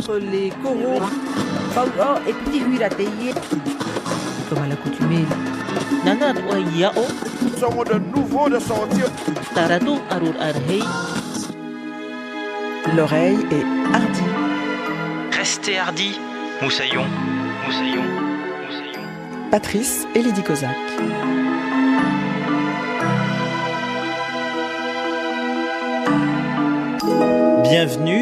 entre les coraux. Et petit huilateye. Comme à l'accoutumée. Nana wa yao. Somos de nouveau de sortir. Taratu arur arhei. L'oreille est hardie. Restez hardi, moussaillon, moussaillon, moussaillon. Patrice et Lydie Kozak.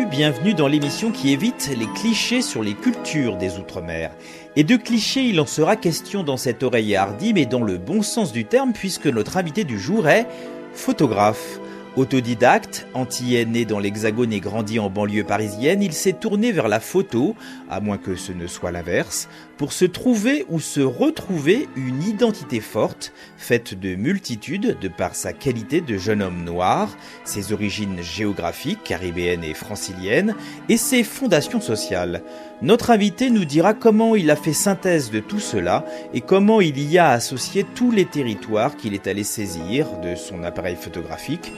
Bienvenue dans l'émission qui évite les clichés sur les cultures des Outre-mer. Et de clichés, il en sera question dans cette oreille hardie, mais dans le bon sens du terme, puisque notre invité du jour est photographe. Autodidacte, antillais né dans l'Hexagone et grandi en banlieue parisienne, il s'est tourné vers la photo, à moins que ce ne soit l'inverse, pour se trouver ou se retrouver une identité forte, faite de multitudes de par sa qualité de jeune homme noir, ses origines géographiques, caribéennes et franciliennes, et ses fondations sociales. Notre invité nous dira comment il a fait synthèse de tout cela et comment il y a associé tous les territoires qu'il est allé saisir de son appareil photographique,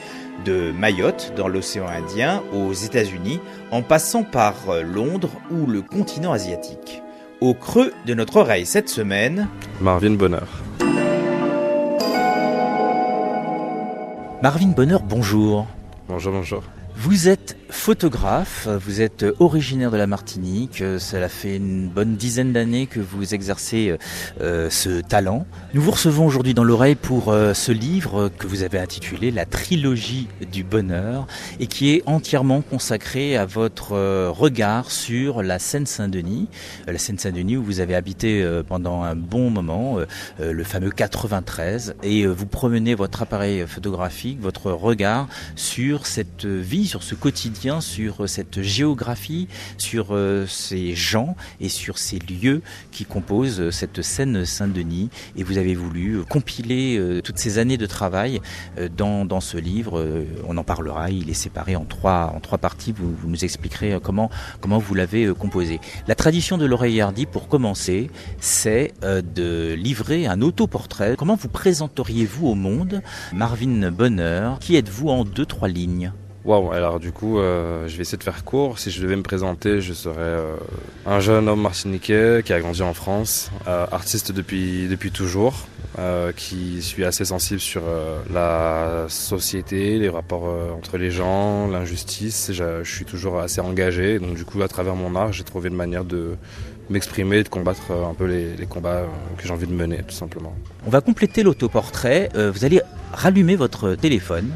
de Mayotte dans l'océan Indien aux États-Unis, en passant par Londres ou le continent asiatique. Au creux de notre oreille cette semaine, Marvin Bonheur. Marvin Bonheur, bonjour. Bonjour. Vous êtes photographe, vous êtes originaire de la Martinique, cela fait une bonne dizaine d'années que vous exercez ce talent. Nous vous recevons aujourd'hui dans l'oreille pour ce livre que vous avez intitulé La Trilogie du Bonheur et qui est entièrement consacré à votre regard sur la Seine-Saint-Denis. La Seine-Saint-Denis où vous avez habité pendant un bon moment, le fameux 93, et vous promenez votre appareil photographique, votre regard sur cette vie, sur ce quotidien, sur cette géographie, sur ces gens et sur ces lieux qui composent cette Seine-Saint-Denis. Et vous avez voulu compiler toutes ces années de travail dans ce livre. On en parlera, il est séparé en trois parties. Vous nous expliquerez comment vous l'avez composé. La tradition de l'oreille hardie, pour commencer, c'est de livrer un autoportrait. Comment vous présenteriez-vous au monde Marvin Bonheur? Qui êtes-vous en 2-3 lignes? Waouh, alors du coup, je vais essayer de faire court. Si je devais me présenter, je serais un jeune homme martiniquais qui a grandi en France, artiste depuis toujours, qui suis assez sensible sur la société, les rapports entre les gens, l'injustice. Je suis toujours assez engagé, donc du coup, à travers mon art, j'ai trouvé une manière de m'exprimer, de combattre un peu les combats que j'ai envie de mener, tout simplement. On va compléter l'autoportrait. Vous allez rallumer votre téléphone,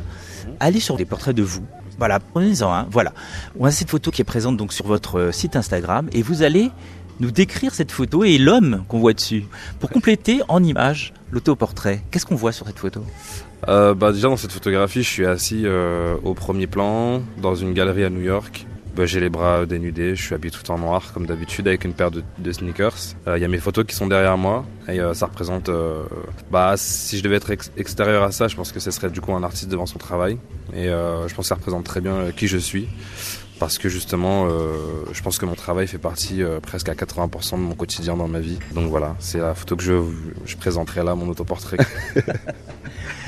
aller sur des portraits de vous. Voilà, prenez-en un. Voilà. On a cette photo qui est présente donc sur votre site Instagram et vous allez nous décrire cette photo et l'homme qu'on voit dessus. Pour compléter en images l'autoportrait, qu'est-ce qu'on voit sur cette photo ? Déjà dans cette photographie, je suis assis au premier plan dans une galerie à New York. J'ai les bras dénudés, je suis habillé tout en noir comme d'habitude avec une paire de sneakers. Y a mes photos qui sont derrière moi et ça représente... si je devais être extérieur à ça, je pense que ce serait du coup un artiste devant son travail. Et je pense que ça représente très bien qui je suis. Parce que justement, je pense que mon travail fait partie presque à 80% de mon quotidien dans ma vie. Donc voilà, c'est la photo que je présenterai là, mon autoportrait.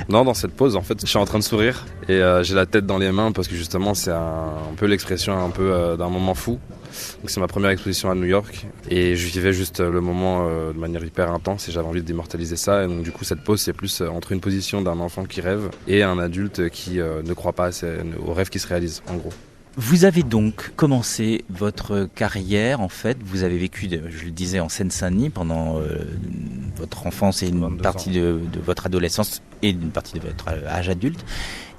Non, dans cette pose, en fait, je suis en train de sourire et j'ai la tête dans les mains parce que justement, c'est un peu l'expression un peu d'un moment fou. Donc c'est ma première exposition à New York et je vivais juste le moment de manière hyper intense et j'avais envie d'immortaliser ça. Et donc du coup, cette pose, c'est plus entre une position d'un enfant qui rêve et un adulte qui ne croit pas aux rêves qui se réalisent, en gros. Vous avez donc commencé votre carrière, en fait, vous avez vécu, je le disais, en Seine-Saint-Denis pendant votre enfance et une partie de votre adolescence et une partie de votre âge adulte.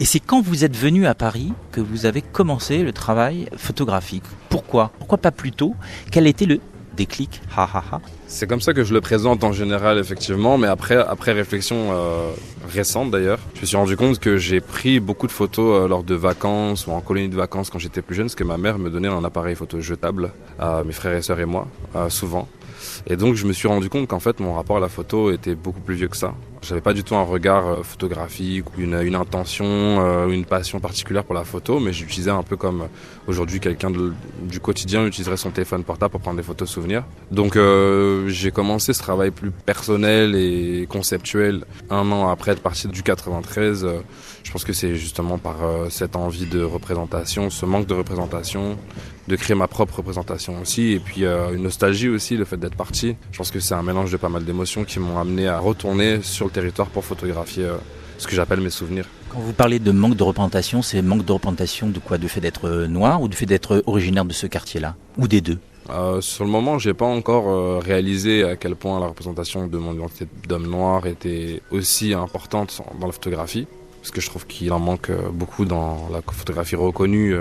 Et c'est quand vous êtes venu à Paris que vous avez commencé le travail photographique. Pourquoi pas plus tôt? Quel était le déclic? C'est comme ça que je le présente en général, effectivement, mais après réflexion récente d'ailleurs, je me suis rendu compte que j'ai pris beaucoup de photos lors de vacances ou en colonie de vacances quand j'étais plus jeune, parce que ma mère me donnait un appareil photo jetable, mes frères et sœurs et moi, souvent. Et donc je me suis rendu compte qu'en fait mon rapport à la photo était beaucoup plus vieux que ça. J'avais pas du tout un regard photographique ou une intention, une passion particulière pour la photo, mais j'utilisais un peu comme aujourd'hui quelqu'un du quotidien utiliserait son téléphone portable pour prendre des photos souvenirs. Donc j'ai commencé ce travail plus personnel et conceptuel 1 an après être parti du 93. Je pense que c'est justement par cette envie de représentation, ce manque de représentation, de créer ma propre représentation aussi, et puis une nostalgie aussi, le fait d'être parti. Je pense que c'est un mélange de pas mal d'émotions qui m'ont amené à retourner sur le territoire pour photographier ce que j'appelle mes souvenirs. Quand vous parlez de manque de représentation, c'est manque de représentation de quoi? Du fait d'être noir ou du fait d'être originaire de ce quartier-là? Ou des deux? Sur le moment, j'ai pas encore réalisé à quel point la représentation de mon identité d'homme noir était aussi importante dans la photographie. Parce que je trouve qu'il en manque beaucoup dans la photographie reconnue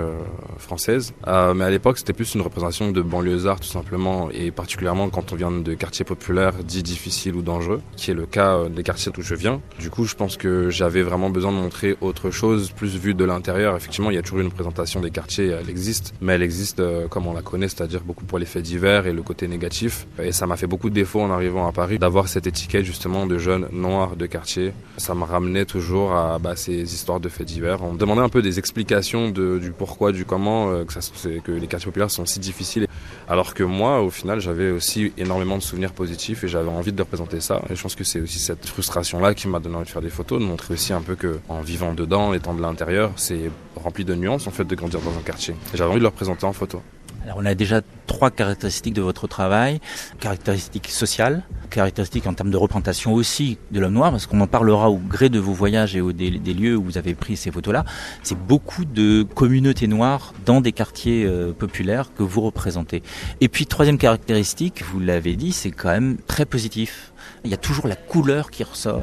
française. Mais à l'époque, c'était plus une représentation de banlieusards tout simplement, et particulièrement quand on vient de quartiers populaires dits difficiles ou dangereux, qui est le cas des quartiers d'où je viens. Du coup, je pense que j'avais vraiment besoin de montrer autre chose, plus vu de l'intérieur. Effectivement, il y a toujours une représentation des quartiers, elle existe, mais elle existe comme on la connaît, c'est-à-dire beaucoup pour les faits divers et le côté négatif. Et ça m'a fait beaucoup de défauts en arrivant à Paris, d'avoir cette étiquette justement de jeune noir de quartier. Ça me ramenait toujours à ces histoires de faits divers. On me demandait un peu des explications du pourquoi, du comment, que les quartiers populaires sont si difficiles. Alors que moi, au final, j'avais aussi énormément de souvenirs positifs et j'avais envie de représenter ça. Et je pense que c'est aussi cette frustration-là qui m'a donné envie de faire des photos, de montrer aussi un peu que, en vivant dedans, étant de l'intérieur, c'est rempli de nuances en fait de grandir dans un quartier. Et j'avais envie de le représenter en photo. Alors on a déjà 3 caractéristiques de votre travail, caractéristiques sociales, caractéristiques en termes de représentation aussi de l'homme noir, parce qu'on en parlera au gré de vos voyages et des lieux où vous avez pris ces photos-là. C'est beaucoup de communautés noires dans des quartiers populaires que vous représentez. Et puis 3e caractéristique, vous l'avez dit, c'est quand même très positif. Il y a toujours la couleur qui ressort,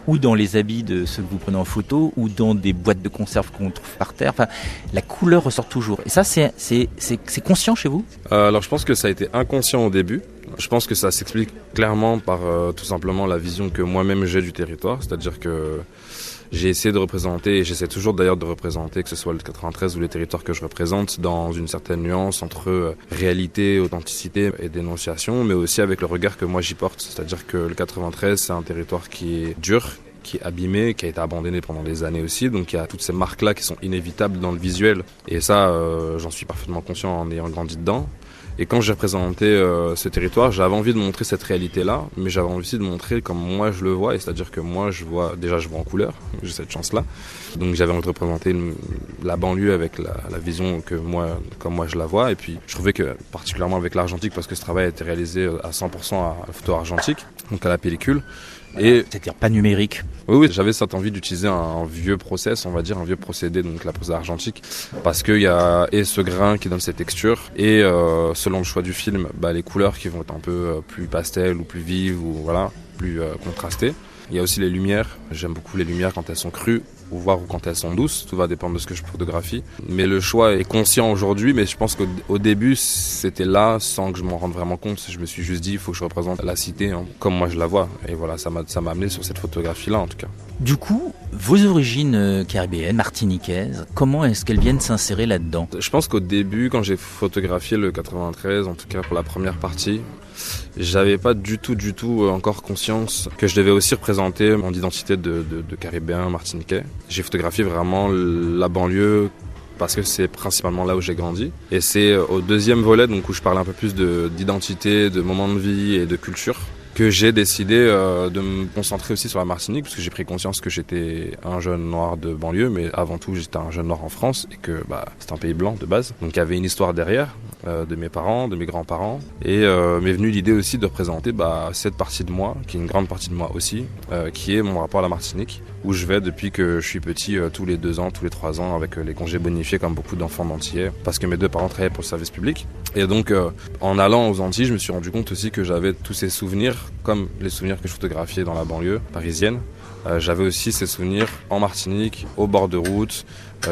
ou dans les habits de ceux que vous prenez en photo, ou dans des boîtes de conserve qu'on trouve par terre. Enfin, la couleur ressort toujours. Et ça, c'est conscient chez vous? Alors je pense que ça a été inconscient au début. Je pense que ça s'explique clairement par tout simplement la vision que moi-même j'ai du territoire. C'est-à-dire que j'ai essayé de représenter, et j'essaie toujours d'ailleurs de représenter, que ce soit le 93 ou les territoires que je représente, dans une certaine nuance entre réalité, authenticité et dénonciation, mais aussi avec le regard que moi j'y porte. C'est-à-dire que le 93, c'est un territoire qui est dur, qui est abîmé, qui a été abandonné pendant des années aussi, donc il y a toutes ces marques-là qui sont inévitables dans le visuel. Et ça, j'en suis parfaitement conscient en ayant grandi dedans. Et quand j'ai représenté ce territoire, j'avais envie de montrer cette réalité-là, mais j'avais envie aussi de montrer comme moi je le vois, et c'est-à-dire que moi je vois en couleur, j'ai cette chance-là. Donc j'avais envie de représenter la banlieue avec la vision comme moi je la vois, et puis je trouvais que particulièrement avec l'argentique, parce que ce travail a été réalisé à 100% à la photo argentique, donc à la pellicule. Et c'est-à-dire pas numérique. Oui, j'avais cette envie d'utiliser un vieux process, on va dire, un vieux procédé, donc la pose argentique, parce qu'il y a et ce grain qui donne cette texture, et selon le choix du film, les couleurs qui vont être un peu plus pastel ou plus vives, ou voilà, plus contrastées. Il y a aussi les lumières, j'aime beaucoup les lumières quand elles sont crues, ou quand elles sont douces, tout va dépendre de ce que je photographie. Mais le choix est conscient aujourd'hui, mais je pense qu'au début, c'était là, sans que je m'en rende vraiment compte. Je me suis juste dit, il faut que je représente la cité comme moi je la vois. Et voilà, ça m'a amené sur cette photographie-là, en tout cas. Du coup, vos origines caribéennes, martiniquaises, comment est-ce qu'elles viennent s'insérer là-dedans? Je pense qu'au début, quand j'ai photographié le 93, en tout cas pour la première partie, j'avais pas du tout encore conscience que je devais aussi représenter mon identité de caribéen martiniquais. J'ai photographié vraiment la banlieue parce que c'est principalement là où j'ai grandi. Et c'est au 2e volet, donc où je parle un peu plus d'identité, de moments de vie et de culture, que j'ai décidé de me concentrer aussi sur la Martinique, parce que j'ai pris conscience que j'étais un jeune noir de banlieue, mais avant tout j'étais un jeune noir en France, et que c'est un pays blanc de base. Donc il y avait une histoire derrière, de mes parents, de mes grands-parents, et m'est venue l'idée aussi de représenter cette partie de moi, qui est une grande partie de moi aussi, qui est mon rapport à la Martinique, où je vais depuis que je suis petit, tous les 2 ans, tous les 3 ans, avec les congés bonifiés comme beaucoup d'enfants d'Antillais, parce que mes 2 parents travaillaient pour le service public. Et donc en allant aux Antilles, je me suis rendu compte aussi que j'avais tous ces souvenirs, comme les souvenirs que je photographiais dans la banlieue parisienne. J'avais aussi ces souvenirs en Martinique, au bord de route,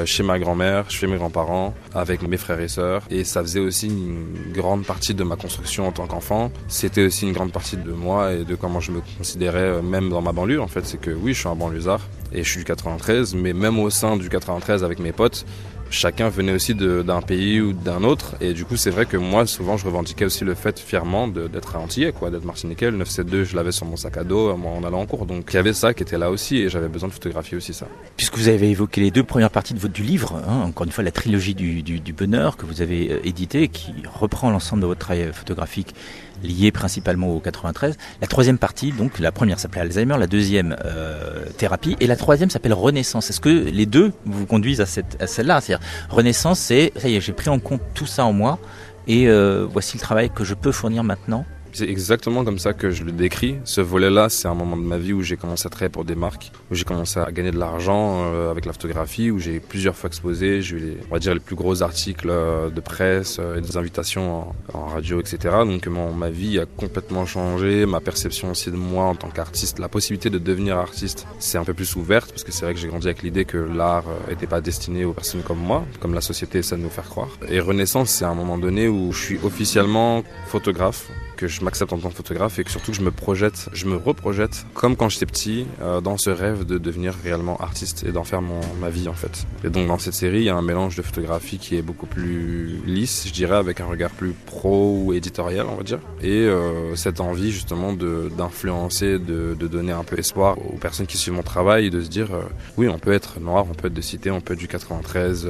chez ma grand-mère, chez mes grands-parents, avec mes frères et sœurs. Et ça faisait aussi une grande partie de ma construction en tant qu'enfant. C'était aussi une grande partie de moi et de comment je me considérais même dans ma banlieue. En fait, c'est que oui, je suis un banlieusard. et je suis du 93, mais même au sein du 93 avec mes potes, chacun venait aussi d'un pays ou d'un autre, et du coup c'est vrai que moi souvent je revendiquais aussi le fait fièrement d'être antillais, quoi, d'être martiniquais. Le 972 je l'avais sur mon sac à dos en allant en cours, donc il y avait ça qui était là aussi, et j'avais besoin de photographier aussi ça. Puisque vous avez évoqué les deux premières parties du livre, encore une fois la trilogie du bonheur que vous avez édité, qui reprend l'ensemble de votre travail photographique lié principalement au 93. La troisième partie, donc la première s'appelait Alzheimer, la deuxième thérapie, et la troisième s'appelle Renaissance. Est-ce que les deux vous conduisent à celle-là? C'est-à-dire Renaissance, c'est ça y est, j'ai pris en compte tout ça en moi, et voici le travail que je peux fournir maintenant. C'est exactement comme ça que je le décris. Ce volet-là, c'est un moment de ma vie où j'ai commencé à travailler pour des marques, où j'ai commencé à gagner de l'argent avec la photographie, où j'ai plusieurs fois exposé, j'ai eu les plus gros articles de presse et des invitations en radio, etc. Donc ma vie a complètement changé, ma perception aussi de moi en tant qu'artiste, la possibilité de devenir artiste, c'est un peu plus ouverte, parce que c'est vrai que j'ai grandi avec l'idée que l'art n'était pas destiné aux personnes comme moi, comme la société essaie de nous faire croire. Et Renaissance, c'est un moment donné où je suis officiellement photographe, que je m'accepte en tant que photographe et que surtout que je me reprojette comme quand j'étais petit dans ce rêve de devenir réellement artiste et d'en faire ma vie en fait. Et donc dans cette série, il y a un mélange de photographie qui est beaucoup plus lisse, je dirais, avec un regard plus pro ou éditorial, on va dire. Et cette envie justement d'influencer, de donner un peu espoir aux personnes qui suivent mon travail et de se dire oui, on peut être noir, on peut être de cité, on peut être du 93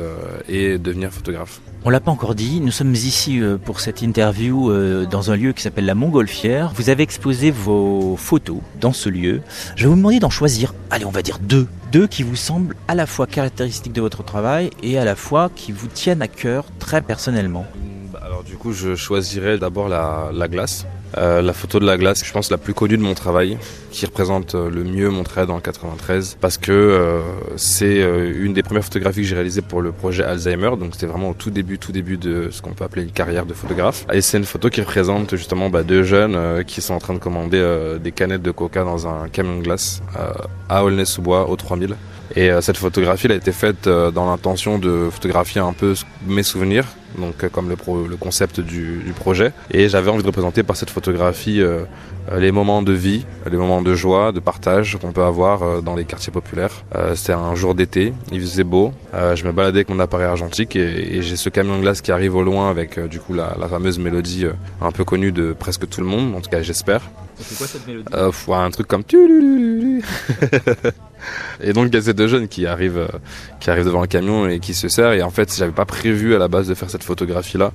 et devenir photographe. On l'a pas encore dit, nous sommes ici pour cette interview dans un lieu qui s'appelle la Montgolfière. Vous avez exposé vos photos dans ce lieu. Je vais vous demander d'en choisir, allez, on va dire deux qui vous semblent à la fois caractéristiques de votre travail et à la fois qui vous tiennent à cœur très personnellement. Alors du coup, je choisirais d'abord la glace. La photo de la glace, je pense la plus connue de mon travail, qui représente le mieux mon travail dans le 93, parce que c'est une des premières photographies que j'ai réalisées pour le projet Alzheimer, donc c'était vraiment au tout début de ce qu'on peut appeler une carrière de photographe. Et c'est une photo qui représente justement deux jeunes qui sont en train de commander des canettes de coca dans un camion de glace à Aulnay-sous-Bois, au 3000. Et cette photographie elle a été faite dans l'intention de photographier un peu mes souvenirs, donc comme le concept du projet. Et j'avais envie de représenter par cette photographie les moments de vie, les moments de joie, de partage qu'on peut avoir dans les quartiers populaires. C'était un jour d'été, il faisait beau, je me baladais avec mon appareil argentique et j'ai ce camion de glace qui arrive au loin avec du coup la fameuse mélodie un peu connue de presque tout le monde, en tout cas j'espère. C'est quoi cette mélodie? Un truc comme et donc il y a ces deux jeunes qui arrivent devant le camion et qui se serrent, et en fait j'avais pas prévu à la base de faire cette photographie là,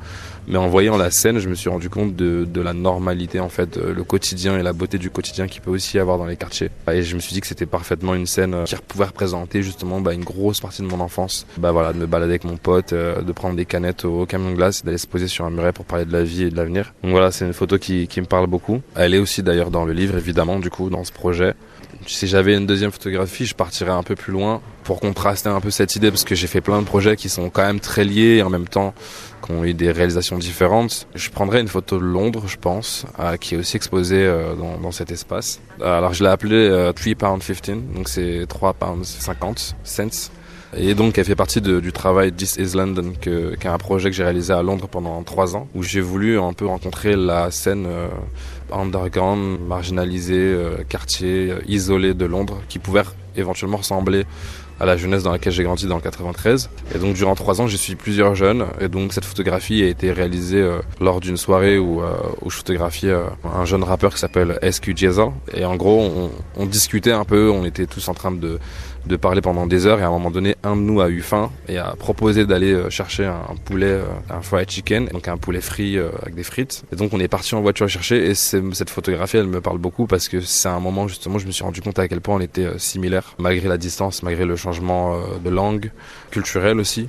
mais en voyant la scène je me suis rendu compte de la normalité en fait, le quotidien et la beauté du quotidien qu'il peut aussi y avoir dans les quartiers, et je me suis dit que c'était parfaitement une scène qui pouvait représenter justement une grosse partie de mon enfance, de me balader avec mon pote, de prendre des canettes au camion de glace et d'aller se poser sur un muret pour parler de la vie et de l'avenir. Donc voilà, c'est une photo qui me parle beaucoup. Elle est aussi d'ailleurs dans le livre évidemment, du coup dans ce projet. Si j'avais une deuxième photographie, je partirais un peu plus loin pour contraster un peu cette idée, parce que j'ai fait plein de projets qui sont quand même très liés et en même temps qui ont eu des réalisations différentes. Je prendrais une photo de Londres, je pense, qui est aussi exposée dans cet espace. Alors je l'ai appelée 3,50 £, donc c'est 3,50 cents. Et donc elle fait partie du travail This is London, qui est un projet que j'ai réalisé à Londres pendant 3 ans, où j'ai voulu un peu rencontrer la scène underground, marginalisée, quartier isolé de Londres, qui pouvait éventuellement ressembler à la jeunesse dans laquelle j'ai grandi dans le 93. Et donc durant 3 ans j'ai suivi plusieurs jeunes, et donc cette photographie a été réalisée lors d'une soirée où je photographiais un jeune rappeur qui s'appelle SQ Diesel, et en gros on discutait un peu, on était tous en train de parler pendant des heures, et à un moment donné un de nous a eu faim et a proposé d'aller chercher un poulet, un fried chicken, donc un poulet frit avec des frites, et donc on est parti en voiture chercher, et cette photographie elle me parle beaucoup parce que c'est un moment justement où je me suis rendu compte à quel point on était similaires, malgré la distance, malgré le changement de langue, culturel aussi.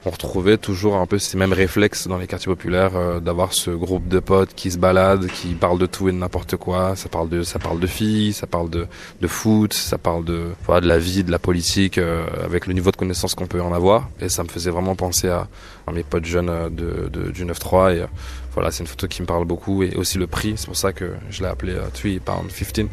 On retrouvait toujours un peu ces mêmes réflexes dans les quartiers populaires, d'avoir ce groupe de potes qui se baladent, qui parlent de tout et de n'importe quoi. Ça parle de filles, ça parle de foot, ça parle de la vie, de la politique, avec le niveau de connaissance qu'on peut en avoir. Et ça me faisait vraiment penser à mes potes jeunes du 9-3. Et voilà, c'est une photo qui me parle beaucoup. Et aussi le prix, c'est pour ça que je l'ai appelé 3,50 £.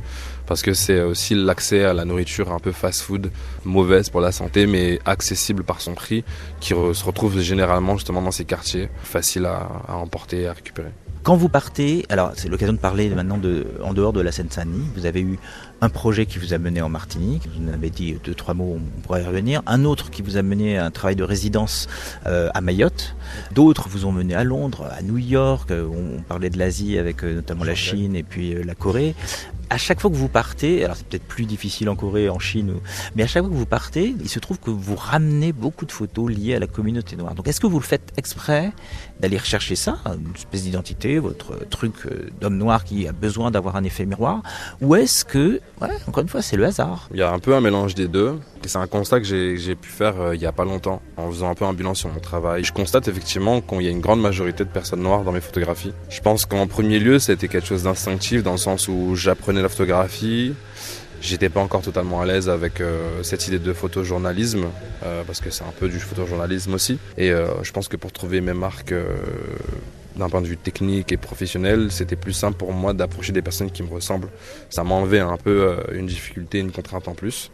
Parce que c'est aussi l'accès à la nourriture un peu fast-food, mauvaise pour la santé, mais accessible par son prix, qui se retrouve généralement justement dans ces quartiers, facile à emporter, à récupérer. Quand vous partez, alors c'est l'occasion de parler maintenant en dehors de la Seine-Saint-Denis, vous avez eu Un projet qui vous a mené en Martinique, vous en avez dit 2-3 mots, on pourrait y revenir. Un autre qui vous a mené à un travail de résidence à Mayotte. D'autres vous ont mené à Londres, à New York. On parlait de l'Asie avec notamment la Chine et puis la Corée. À chaque fois que vous partez, alors c'est peut-être plus difficile en Corée, en Chine, mais à chaque fois que vous partez, il se trouve que vous ramenez beaucoup de photos liées à la communauté noire. Donc est-ce que vous le faites exprès d'aller rechercher ça, une espèce d'identité, votre truc d'homme noir qui a besoin d'avoir un effet miroir, ou est-ce que, encore une fois, c'est le hasard? Il y a un peu un mélange des deux. Et c'est un constat que j'ai pu faire il n'y a pas longtemps, en faisant un peu un bilan sur mon travail. Je constate effectivement qu'il y a une grande majorité de personnes noires dans mes photographies. Je pense qu'en premier lieu, c'était quelque chose d'instinctif, dans le sens où j'apprenais la photographie. J'étais pas encore totalement à l'aise avec cette idée de photojournalisme, parce que c'est un peu du photojournalisme aussi. Et je pense que pour trouver mes marques d'un point de vue technique et professionnel, c'était plus simple pour moi d'approcher des personnes qui me ressemblent. Ça m'enlevait un peu une difficulté, une contrainte en plus,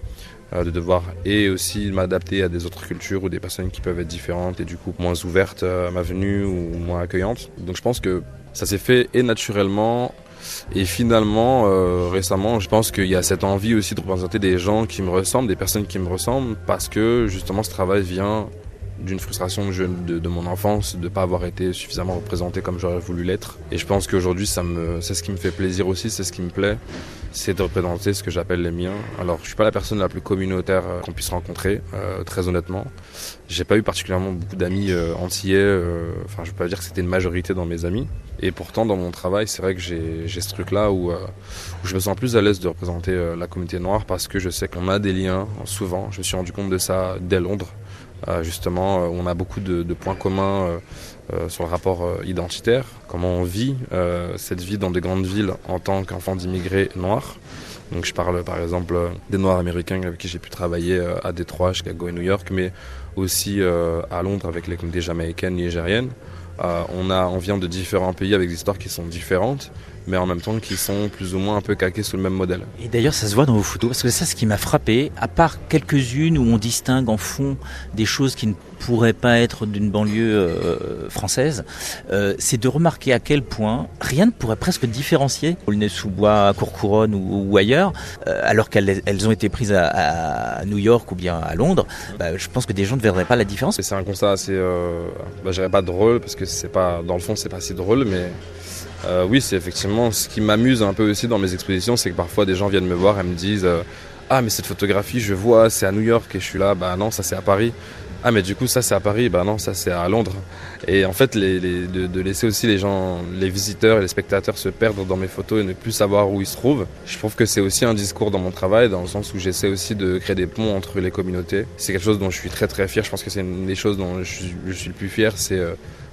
de devoir et aussi m'adapter à des autres cultures ou des personnes qui peuvent être différentes et du coup moins ouvertes à ma venue ou moins accueillantes. Donc je pense que ça s'est fait et naturellement. Et finalement, récemment, je pense qu'il y a cette envie aussi de représenter des gens qui me ressemblent, des personnes qui me ressemblent, parce que justement ce travail vient d'une frustration de mon enfance, de ne pas avoir été suffisamment représenté comme j'aurais voulu l'être. Et je pense qu'aujourd'hui, c'est ce qui me fait plaisir aussi, c'est ce qui me plaît, c'est de représenter ce que j'appelle les miens. Alors, je ne suis pas la personne la plus communautaire qu'on puisse rencontrer, très honnêtement. J'ai pas eu particulièrement beaucoup d'amis antillais, enfin je peux pas dire que c'était une majorité dans mes amis. Et pourtant dans mon travail, c'est vrai que j'ai ce truc-là où je me sens plus à l'aise de représenter la communauté noire parce que je sais qu'on a des liens, souvent. Je me suis rendu compte de ça dès Londres. Justement, on a beaucoup de points communs sur le rapport identitaire, comment on vit cette vie dans des grandes villes en tant qu'enfant d'immigrés noirs. Donc je parle par exemple des Noirs américains avec qui j'ai pu travailler à Détroit, Chicago et New York, mais aussi à Londres avec les communautés jamaïcaines, nigériennes. On vient de différents pays avec des histoires qui sont différentes, mais en même temps qui sont plus ou moins un peu calquées sous le même modèle. Et d'ailleurs ça se voit dans vos photos, parce que ça, ce qui m'a frappé, à part quelques-unes où on distingue en fond des choses qui ne pourraient pas être d'une banlieue française, c'est de remarquer à quel point rien ne pourrait presque différencier Aulnay-sous-Bois, Courcouronnes ou ailleurs, alors qu'elles ont été prises à New York ou bien à Londres. Je pense que des gens ne verraient pas la différence. Et c'est un constat assez, je dirais pas drôle, parce que c'est pas, dans le fond c'est pas si drôle, mais oui, c'est effectivement ce qui m'amuse un peu aussi dans mes expositions, c'est que parfois des gens viennent me voir et me disent ah mais cette photographie je vois c'est à New York, et je suis là bah non ça c'est à Paris. Ah mais du coup ça c'est à Paris, bah non ça c'est à Londres. Et en fait de laisser aussi les gens, les visiteurs et les spectateurs se perdre dans mes photos et ne plus savoir où ils se trouvent, je trouve que c'est aussi un discours dans mon travail, dans le sens où j'essaie aussi de créer des ponts entre les communautés. C'est quelque chose dont je suis très très fier, je pense que c'est une des choses dont je suis le plus fier, c'est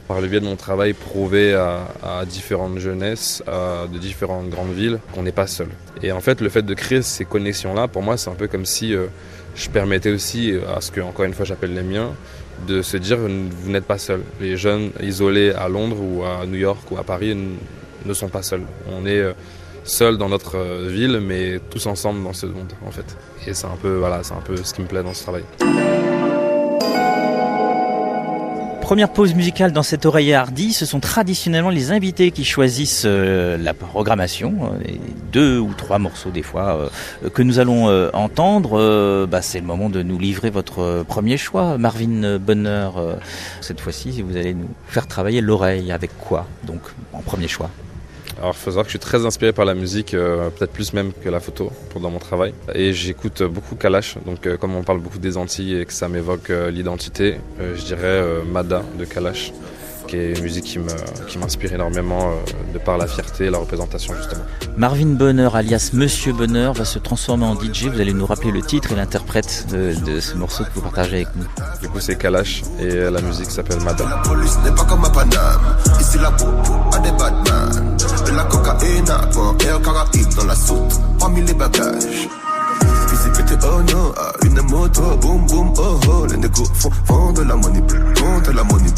par le biais de mon travail prouver à différentes jeunesses, de différentes grandes villes, qu'on n'est pas seul. Et en fait le fait de créer ces connexions-là, pour moi c'est un peu comme si je permettais aussi à ce que, encore une fois, j'appelle les miens, de se dire vous n'êtes pas seuls. Les jeunes isolés à Londres ou à New York ou à Paris ne sont pas seuls. On est seuls dans notre ville, mais tous ensemble dans ce monde, en fait. Et c'est un peu ce qui me plaît dans ce travail. Première pause musicale dans cet oreiller hardi, ce sont traditionnellement les invités qui choisissent la programmation, 2 ou 3 morceaux des fois que nous allons entendre. C'est le moment de nous livrer votre premier choix, Marvin Bonheur. Cette fois-ci, vous allez nous faire travailler l'oreille avec quoi, donc en premier choix? Alors il faut savoir que je suis très inspiré par la musique, peut-être plus même que la photo dans mon travail. Et j'écoute beaucoup Kalash, donc comme on parle beaucoup des Antilles et que ça m'évoque l'identité, je dirais Mada de Kalash, qui est une musique qui m'inspire énormément de par la fierté et la représentation justement. Marvin Bonheur alias Monsieur Bonheur va se transformer en DJ, vous allez nous rappeler le titre et l'interprète de ce morceau que vous partagez avec nous. Du coup c'est Kalash et la musique s'appelle Mada. La police n'est pas comme à Paname, ici la popo a des badman. De la cocaïne à port et un Caraïbe dans la soute, parmi les bagages. Ici pété oh no, une moto, boum boum oh oh. Les négos font de la money, font de la money.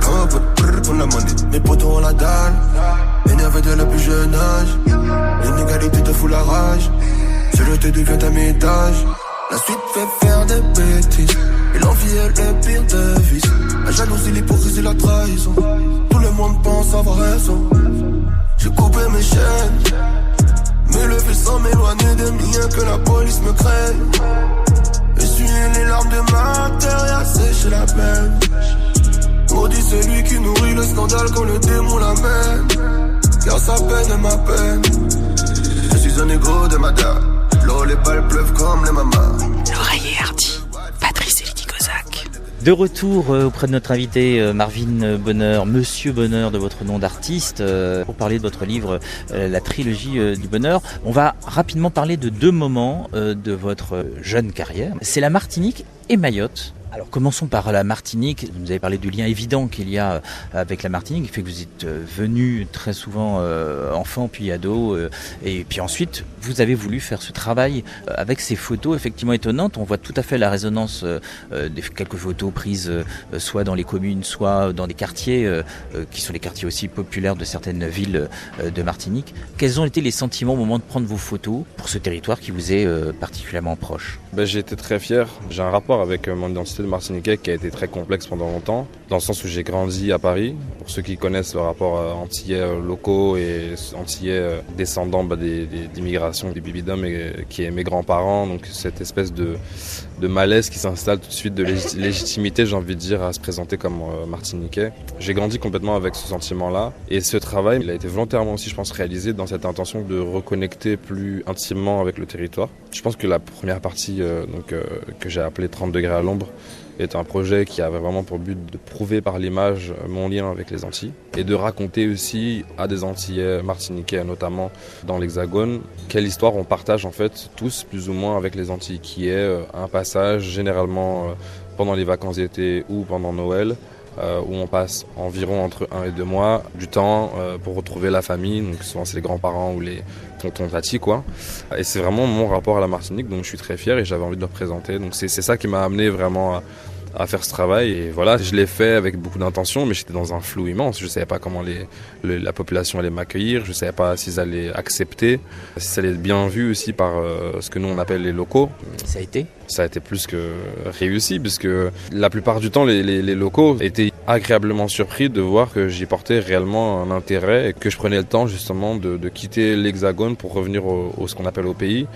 Oh, pour la money. Mes potos ont la dalle, énervé de le plus jeune âge. L'inégalité te fout la rage, seul te devient un métage. La suite fait faire des bêtises, et l'envie est le pire de vice. La jalousie, l'hypocrisie, la trahison, tout le monde pense avoir raison. J'ai coupé mes chaînes, Me lever sans m'éloigner des miens, que la police me craigne. Essuyer les larmes de ma terre et assécher la peine. Maudit celui qui nourrit le scandale quand le démon l'amène. Car sa peine est ma peine. Je suis un négro de madame. L'eau, les balles pleuvent comme les mamas. L'oreille est hardie. Patrice et Lydie Kozak. De retour auprès de notre invité Marvin Bonheur, Monsieur Bonheur de votre nom d'artiste, pour parler de votre livre La trilogie du bonheur. On va rapidement parler de deux moments de votre jeune carrière. C'est la Martinique et Mayotte. Alors commençons par la Martinique. Vous nous avez parlé du lien évident qu'il y a avec la Martinique, qui fait que vous êtes venu très souvent enfant puis ado, et puis ensuite vous avez voulu faire ce travail avec ces photos effectivement étonnantes. On voit tout à fait la résonance des quelques photos prises soit dans les communes, soit dans des quartiers qui sont les quartiers aussi populaires de certaines villes de Martinique. Quels ont été les sentiments au moment de prendre vos photos pour ce territoire qui vous est particulièrement proche? J'ai été très fier. J'ai un rapport avec mon identité de Martiniquais qui a été très complexe pendant longtemps, dans le sens où j'ai grandi à Paris. Pour ceux qui connaissent le rapport antillais locaux et antillais descendants d'immigration, des bibidums, qui est mes grands-parents, donc cette espèce de malaise qui s'installe tout de suite, de légitimité, j'ai envie de dire, à se présenter comme Martiniquais. J'ai grandi complètement avec ce sentiment-là, et ce travail, il a été volontairement aussi, je pense, réalisé dans cette intention de reconnecter plus intimement avec le territoire. Je pense que la première partie que j'ai appelée 30 degrés à l'ombre est un projet qui avait vraiment pour but de prouver par l'image mon lien avec les Antilles et de raconter aussi à des Antillais martiniquais, notamment dans l'Hexagone, quelle histoire on partage en fait tous plus ou moins avec les Antilles, qui est un passage généralement pendant les vacances d'été ou pendant Noël, où on passe environ entre 1 et 2 mois du temps pour retrouver la famille, donc souvent c'est les grands-parents ou les tontons tatis quoi. Et c'est vraiment mon rapport à la Martinique, donc je suis très fier et j'avais envie de le représenter. Donc c'est ça qui m'a amené vraiment à faire ce travail, et voilà, je l'ai fait avec beaucoup d'intention, mais j'étais dans un flou immense. Je savais pas comment la population allait m'accueillir, je savais pas s'ils allaient accepter, si ça allait être bien vu aussi par ce que nous on appelle les locaux. Ça a été plus que réussi, puisque la plupart du temps les locaux étaient agréablement surpris de voir que j'y portais réellement un intérêt et que je prenais le temps justement de quitter l'Hexagone pour revenir ce qu'on appelle au pays,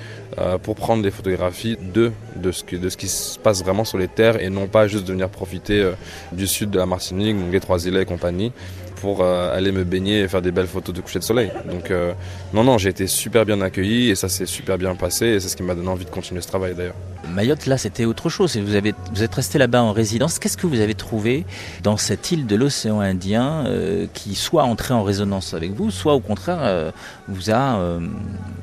pour prendre des photographies de ce qui se passe vraiment sur les terres, et non pas juste de venir profiter du sud de la Martinique, donc les Trois-Îlets et compagnie, pour aller me baigner et faire des belles photos de coucher de soleil. Donc non, j'ai été super bien accueilli et ça s'est super bien passé, et c'est ce qui m'a donné envie de continuer ce travail d'ailleurs. Mayotte, là, c'était autre chose. Vous êtes resté là-bas en résidence. Qu'est-ce que vous avez trouvé dans cette île de l'océan Indien qui soit entré en résonance avec vous, soit au contraire vous a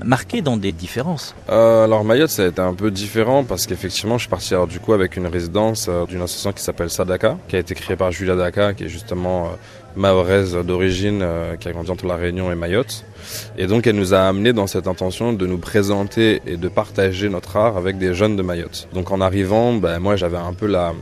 marqué dans des différences? Alors Mayotte, ça a été un peu différent parce qu'effectivement, je suis parti du coup avec une résidence d'une association qui s'appelle Sadaka, qui a été créée par Julia Daka, qui est justement mahoraise d'origine, qui a grandi entre la Réunion et Mayotte. Et donc elle nous a amené dans cette intention de nous présenter et de partager notre art avec des jeunes de Mayotte. Donc en arrivant, moi j'avais un peu la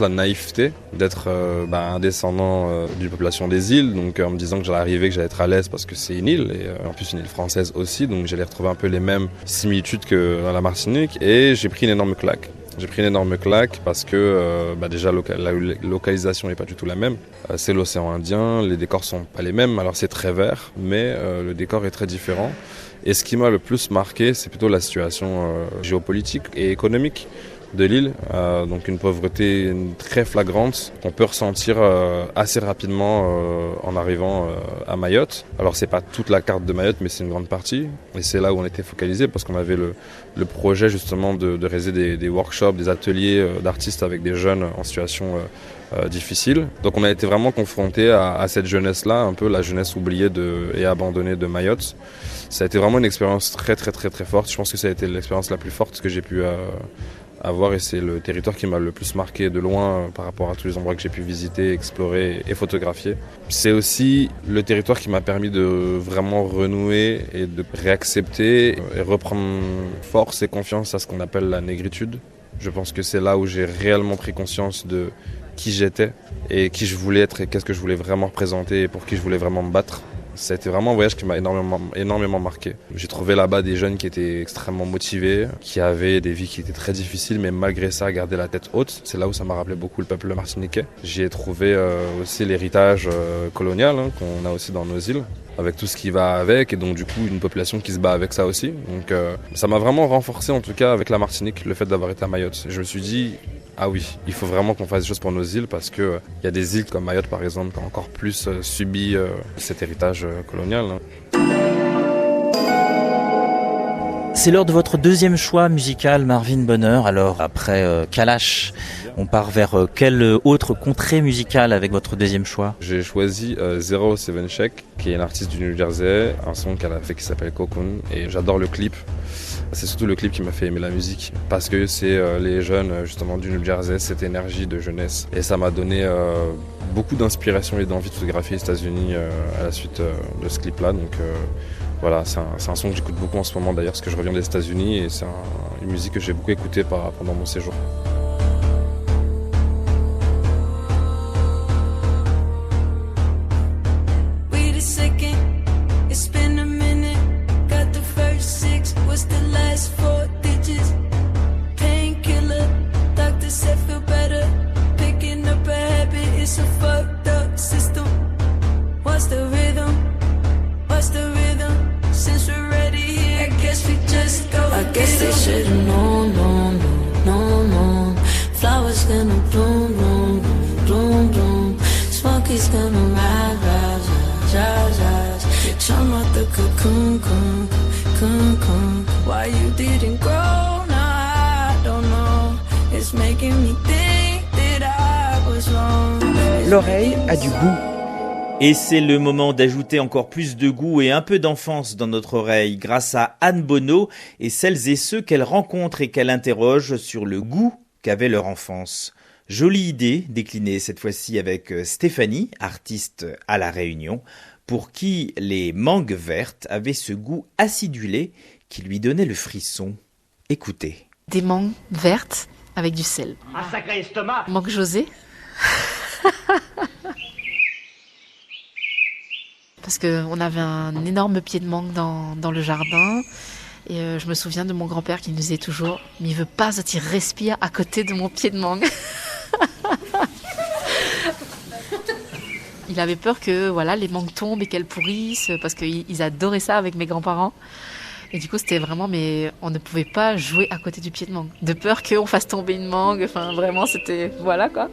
naïveté d'être un descendant d'une population des îles, donc en me disant que j'allais arriver, que j'allais être à l'aise parce que c'est une île, et en plus une île française aussi, donc j'allais retrouver un peu les mêmes similitudes que dans la Martinique, et j'ai pris une énorme claque. Parce que déjà la localisation n'est pas du tout la même. C'est l'océan Indien, les décors sont pas les mêmes, alors c'est très vert, mais le décor est très différent. Et ce qui m'a le plus marqué, c'est plutôt la situation géopolitique et économique de l'île, donc une pauvreté très flagrante qu'on peut ressentir assez rapidement en arrivant à Mayotte. Alors c'est pas toute la carte de Mayotte, mais c'est une grande partie, et c'est là où on était focalisé parce qu'on avait le projet justement de réaliser des workshops, des ateliers d'artistes avec des jeunes en situation difficile. Donc on a été vraiment confronté à cette jeunesse-là, un peu la jeunesse oubliée et abandonnée de Mayotte. Ça a été vraiment une expérience très très très très forte. Je pense que ça a été l'expérience la plus forte que j'ai pu avoir, et c'est le territoire qui m'a le plus marqué de loin par rapport à tous les endroits que j'ai pu visiter, explorer et photographier. C'est aussi le territoire qui m'a permis de vraiment renouer et de réaccepter et reprendre force et confiance à ce qu'on appelle la négritude. Je pense que c'est là où j'ai réellement pris conscience de qui j'étais et qui je voulais être et qu'est-ce que je voulais vraiment représenter et pour qui je voulais vraiment me battre. Ça a été vraiment un voyage qui m'a énormément marqué. J'ai trouvé là-bas des jeunes qui étaient extrêmement motivés, qui avaient des vies qui étaient très difficiles, mais malgré ça, gardaient la tête haute. C'est là où ça m'a rappelé beaucoup le peuple martiniquais. J'y ai trouvé aussi l'héritage colonial qu'on a aussi dans nos îles, avec tout ce qui va avec, et donc du coup une population qui se bat avec ça aussi. Donc ça m'a vraiment renforcé en tout cas avec la Martinique, le fait d'avoir été à Mayotte. Je me suis dit, ah oui, il faut vraiment qu'on fasse des choses pour nos îles, parce que y a des îles comme Mayotte par exemple qui ont encore plus subi cet héritage colonial. C'est l'heure de votre deuxième choix musical, Marvin Bonheur. Alors après Kalash, on part vers quelle autre contrée musicale avec votre deuxième choix? J'ai choisi 007 Sheik, qui est une artiste du New Jersey, un son qu'elle a fait qui s'appelle Cocoon, et j'adore le clip. C'est surtout le clip qui m'a fait aimer la musique, parce que c'est les jeunes justement du New Jersey, cette énergie de jeunesse, et ça m'a donné beaucoup d'inspiration et d'envie de photographier les États-Unis à la suite de ce clip-là. Donc voilà, c'est un son que j'écoute beaucoup en ce moment d'ailleurs, parce que je reviens des États-Unis, et c'est une musique que j'ai beaucoup écoutée pendant mon séjour. L'oreille a du goût. Et c'est le moment d'ajouter encore plus de goût et un peu d'enfance dans notre oreille grâce à Anne Bonneau et celles et ceux qu'elle rencontre et qu'elle interroge sur le goût qu'avait leur enfance. Jolie idée déclinée cette fois-ci avec Stéphanie, artiste à La Réunion, pour qui les mangues vertes avaient ce goût acidulé qui lui donnait le frisson. Écoutez. Des mangues vertes avec du sel. Un sacré estomac. Mangue José. Parce qu'on avait un énorme pied de mangue dans le jardin. Et je me souviens de mon grand-père qui nous disait toujours « Mais il veut pas que tu respires à côté de mon pied de mangue. » Il avait peur que les mangues tombent et qu'elles pourrissent, parce qu'ils adoraient ça avec mes grands-parents. Et du coup, c'était vraiment, mais on ne pouvait pas jouer à côté du pied de mangue. De peur qu'on fasse tomber une mangue. Enfin, vraiment, c'était... Voilà, quoi.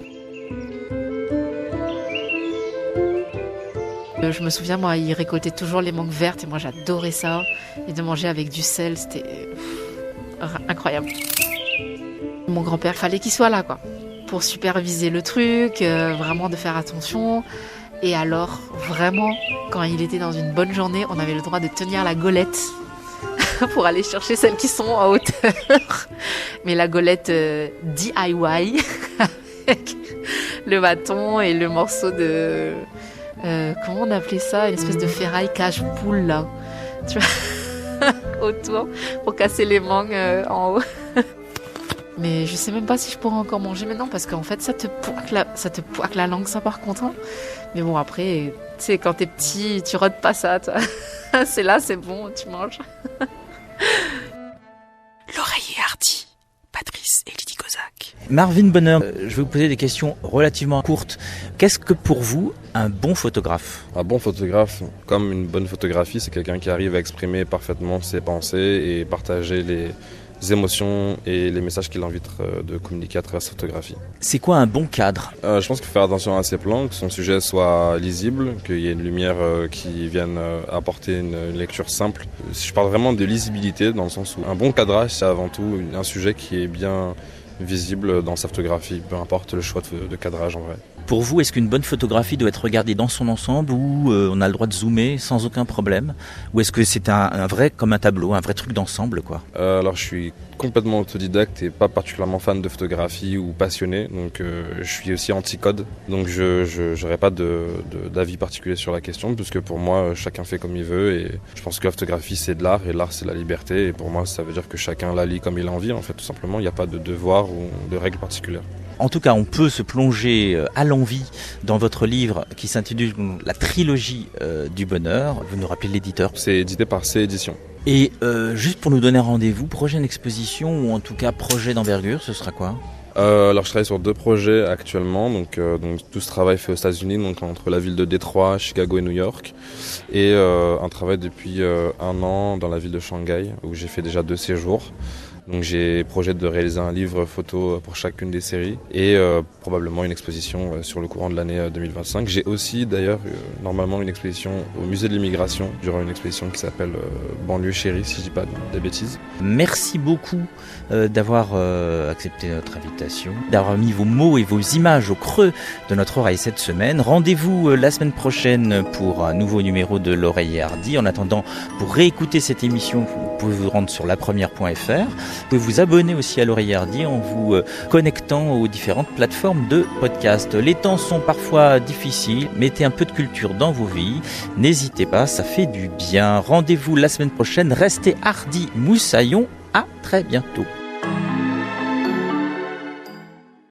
Je me souviens, moi, il récoltait toujours les mangues vertes et moi, j'adorais ça. Et de manger avec du sel, c'était incroyable. Mon grand-père, il fallait qu'il soit là, quoi, pour superviser le truc, vraiment de faire attention. Et alors, vraiment, quand il était dans une bonne journée, on avait le droit de tenir la golette pour aller chercher celles qui sont en hauteur. Mais la golette DIY, avec le bâton et le morceau de... comment on appelait ça? Une espèce de ferraille cache-poule, là. Tu vois, autour, pour casser les mangues en haut. Mais je sais même pas si je pourrais encore manger maintenant, parce qu'en fait, ça te poique la langue, ça, par contre. Hein. Mais bon, après, tu sais, quand t'es petit, tu rôdes pas ça, toi. C'est là, c'est bon, tu manges. L'oreiller hardi, Patrice et Lydie Kozak. Marvin Bonheur, je vais vous poser des questions relativement courtes. Qu'est-ce que pour vous un bon photographe? Un bon photographe, comme une bonne photographie, c'est quelqu'un qui arrive à exprimer parfaitement ses pensées et partager les émotions et les messages qu'il a envie de communiquer à travers sa photographie. C'est quoi un bon cadre? Je pense qu'il faut faire attention à ses plans, que son sujet soit lisible, qu'il y ait une lumière qui vienne apporter une lecture simple. Je parle vraiment de lisibilité, dans le sens où un bon cadrage, c'est avant tout un sujet qui est bien visible dans sa photographie, peu importe le choix de cadrage en vrai. Pour vous, est-ce qu'une bonne photographie doit être regardée dans son ensemble ou on a le droit de zoomer sans aucun problème? Ou est-ce que c'est un vrai, comme un tableau, un vrai truc d'ensemble, quoi? Alors je suis complètement autodidacte et pas particulièrement fan de photographie ou passionné, donc je suis aussi anti-code, donc je n'aurai pas d'avis particulier sur la question, puisque pour moi chacun fait comme il veut, et je pense que la photographie c'est de l'art et l'art c'est la liberté, et pour moi ça veut dire que chacun la lit comme il a envie en fait, tout simplement. Il n'y a pas de devoir ou de règles particulières. En tout cas, on peut se plonger à l'envie dans votre livre qui s'intitule La trilogie du bonheur. Vous nous rappelez l'éditeur? C'est édité par C Éditions. Et juste pour nous donner rendez-vous, prochaine exposition ou en tout cas projet d'envergure, ce sera quoi? Alors je travaille sur 2 projets actuellement, donc tout ce travail fait aux États-Unis, donc entre la ville de Détroit, Chicago et New York, et un travail depuis 1 an dans la ville de Shanghai où j'ai fait déjà 2 séjours. Donc j'ai projet de réaliser un livre photo pour chacune des séries et probablement une exposition sur le courant de l'année 2025. J'ai aussi d'ailleurs normalement une exposition au musée de l'immigration, durant une exposition qui s'appelle Banlieue chérie, si je dis pas des bêtises. Merci beaucoup d'avoir accepté notre invitation, d'avoir mis vos mots et vos images au creux de notre oreille cette semaine. Rendez-vous la semaine prochaine pour un nouveau numéro de L'Oreille Hardy. En attendant, pour réécouter cette émission, vous pouvez vous rendre sur lapremière.fr. Vous pouvez vous abonner aussi à L'Oreille Hardy en vous connectant aux différentes plateformes de podcast. Les temps sont parfois difficiles, mettez un peu de culture dans vos vies. N'hésitez pas, ça fait du bien. Rendez-vous la semaine prochaine. Restez hardy, moussaillon. À très bientôt.